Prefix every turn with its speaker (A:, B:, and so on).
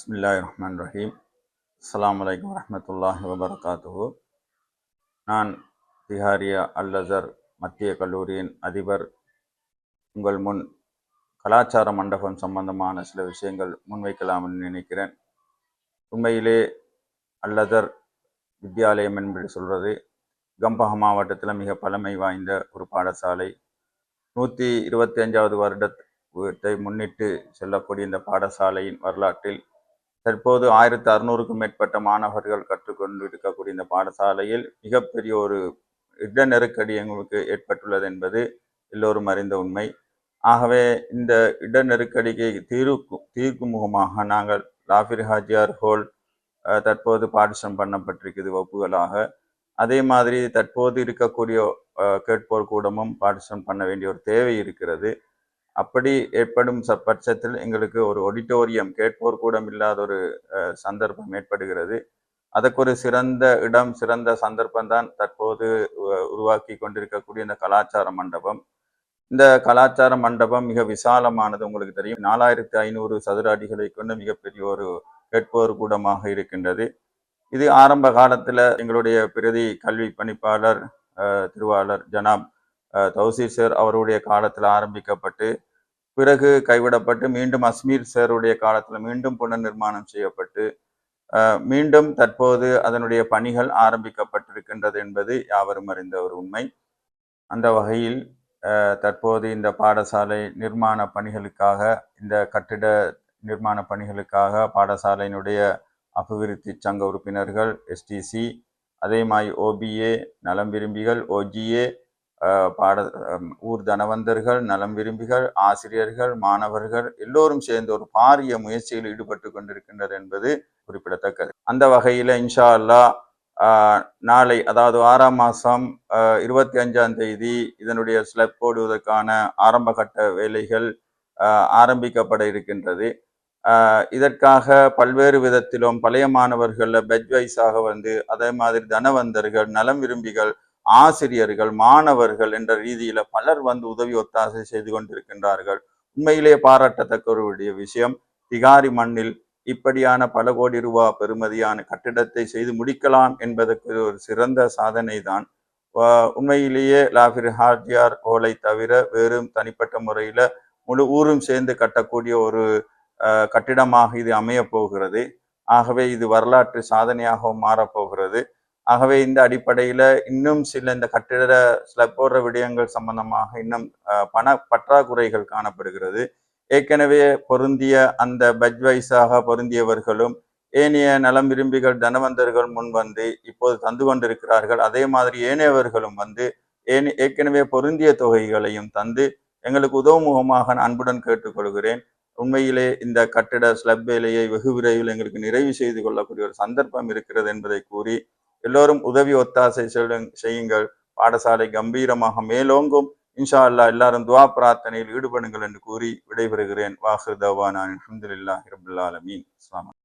A: பிஸ்மில்லாஹிர்ரஹ்மானிர்ரஹீம். அஸ்ஸலாமு அலைக்கும் வரஹ்மத்துல்லாஹி வபரகாத்துஹு. நான் திஹாரியா அல் அஸர் மத்திய கல்லூரியின் அதிபர். உங்கள் முன் கலாச்சார மண்டபம் சம்பந்தமான சில விஷயங்கள் முன்வைக்கலாம் என்று நினைக்கிறேன். உண்மையிலே அல் அஸர் வித்யாலயம் என்று சொல்கிறது கம்பஹ மாவட்டத்தில் மிக பழமை வாய்ந்த ஒரு பாடசாலை. 125வது வருடத்தை முன்னிட்டு செல்லக்கூடிய இந்த பாடசாலையின் வரலாற்றில் தற்போது 1600க்கும் மேற்பட்ட மாணவர்கள் கற்றுக்கொண்டு இருக்கக்கூடிய இந்த பாடசாலையில் மிகப்பெரிய ஒரு இட நெருக்கடி எங்களுக்கு ஏற்பட்டுள்ளது என்பது எல்லோரும் அறிந்த உண்மை. ஆகவே இந்த இட நெருக்கடிக்கு தீர்க்கும் முகமாக நாங்கள் லாஃபிர் ஹாஜியார் ஹோல் தற்போது பார்ட்டிஷன் பண்ணப்பட்டிருக்குது வகுப்புகளாக. அதே மாதிரி தற்போது இருக்கக்கூடிய கேட்போர் கூடமும் பார்ட்டிஷன் பண்ண வேண்டிய ஒரு தேவை இருக்கிறது. அப்படி ஏற்படும் பட்சத்தில் எங்களுக்கு ஒரு ஆடிட்டோரியம் கேட்போர் கூடம் இல்லாத ஒரு சந்தர்ப்பம் ஏற்படுகிறது. அதற்கு ஒரு சிறந்த இடம், சிறந்த சந்தர்ப்பம்தான் தற்போது உருவாக்கி கொண்டிருக்கக்கூடிய இந்த கலாச்சார மண்டபம். இந்த கலாச்சார மண்டபம் மிக விசாலமானது, உங்களுக்கு தெரியும். 4500 சதுர அடிகளை கொண்ட மிகப்பெரிய ஒரு கேட்போர் கூடமாக இருக்கின்றது. இது ஆரம்ப காலத்தில் எங்களுடைய பிரதி கல்வி பணிப்பாளர் திருவாளர் ஜனாப் தௌசீர் சார் அவருடைய காலத்தில் ஆரம்பிக்கப்பட்டு பிறகு கைவிடப்பட்டு மீண்டும் அஸ்மீர் சாருடைய காலத்தில் மீண்டும் புனர்நிர்மாணம் செய்யப்பட்டு மீண்டும் தற்போது அதனுடைய பணிகள் ஆரம்பிக்கப்பட்டிருக்கின்றது என்பது யாவரும் அறிந்த ஒரு உண்மை. அந்த வகையில் தற்போது இந்த பாடசாலை நிர்மாண பணிகளுக்காக, இந்த கட்டிட நிர்மாண பணிகளுக்காக பாடசாலையினுடைய அபிவிருத்தி சங்க உறுப்பினர்கள், எஸ்டிசி, அதே மாதிரி ஓபிஏ, நலம் விரும்பிகள், ஓஜிஏ, ஊர் தனவந்தர்கள், நலம் விரும்பிகள், ஆசிரியர்கள், மாணவர்கள் எல்லோரும் சேர்ந்து ஒரு பாரிய முயற்சியில் ஈடுபட்டு கொண்டிருக்கின்றது என்பது குறிப்பிடத்தக்கது. அந்த வகையில் இன்ஷா அல்லாஹ் நாளை, அதாவது 6ஆம் மாதம் 25ஆம் தேதி இதனுடைய ஸ்லெப் போடுவதற்கான ஆரம்ப கட்ட வேலைகள் ஆரம்பிக்கப்பட இருக்கின்றது. இதற்காக பல்வேறு விதத்திலும் பழைய மாணவர்கள் பெட்ச் வைஸாக அதே மாதிரி தனவந்தர்கள், நலம் விரும்பிகள், ஆசிரியர்கள், மாணவர்கள் என்ற ரீதியில பலர் உதவி ஒத்தாசை செய்து கொண்டிருக்கின்றார்கள். உண்மையிலே பாராட்டத்தக்க ஒரு விஷயம். திகாரி மண்ணில் இப்படியான பல கோடி ரூபாய் பெறுமதியான கட்டிடத்தை செய்து முடிக்கலாம் என்பதற்கு ஒரு சிறந்த சாதனை தான். உண்மையிலேயே லாஃபிர் ஹாஜியார் ஹோலை தவிர வேறும் தனிப்பட்ட முறையில முழு ஊரும் சேர்ந்து கட்டக்கூடிய ஒரு கட்டிடமாக இது அமைய போகிறது. ஆகவே இது வரலாற்று சாதனையாகவும் மாறப்போகிறது. ஆகவே இந்த அடிப்படையில இன்னும் சில இந்த கட்டிட ஸ்லப் போடுற விடயங்கள் சம்பந்தமாக இன்னும் பண பற்றாக்குறைகள் காணப்படுகிறது. ஏற்கனவே பொருந்திய அந்த பெட்ச் வைஸாக பொருந்தியவர்களும் ஏனைய நலம் விரும்பிகள், தனவந்தர்கள் முன் இப்போது தந்து கொண்டிருக்கிறார்கள். அதே மாதிரி ஏனையவர்களும் ஏற்கனவே பொருந்திய தொகைகளையும் தந்து எங்களுக்கு உதவுமுகமாக அன்புடன் கேட்டுக்கொள்கிறேன். உண்மையிலே இந்த கட்டிட ஸ்லப் வேலையை வெகு விரைவில் எங்களுக்கு நிறைவு செய்து கொள்ளக்கூடிய ஒரு சந்தர்ப்பம் இருக்கிறது என்பதை கூறி, எல்லோரும் உதவி ஒத்தாசை செய்யுங்கள். பாடசாலை கம்பீரமாக மேலோங்கும். இன்ஷா அல்லாஹ் எல்லாரும் துவா பிரார்த்தனையில் ஈடுபடுங்கள் என்று கூறி விடைபெறுகிறேன். வாஹிர் தவானா அல்ஹம்துலில்லாஹி ரப்பில் ஆலமீன். அஸ்ஸலாமு அலைக்கும்.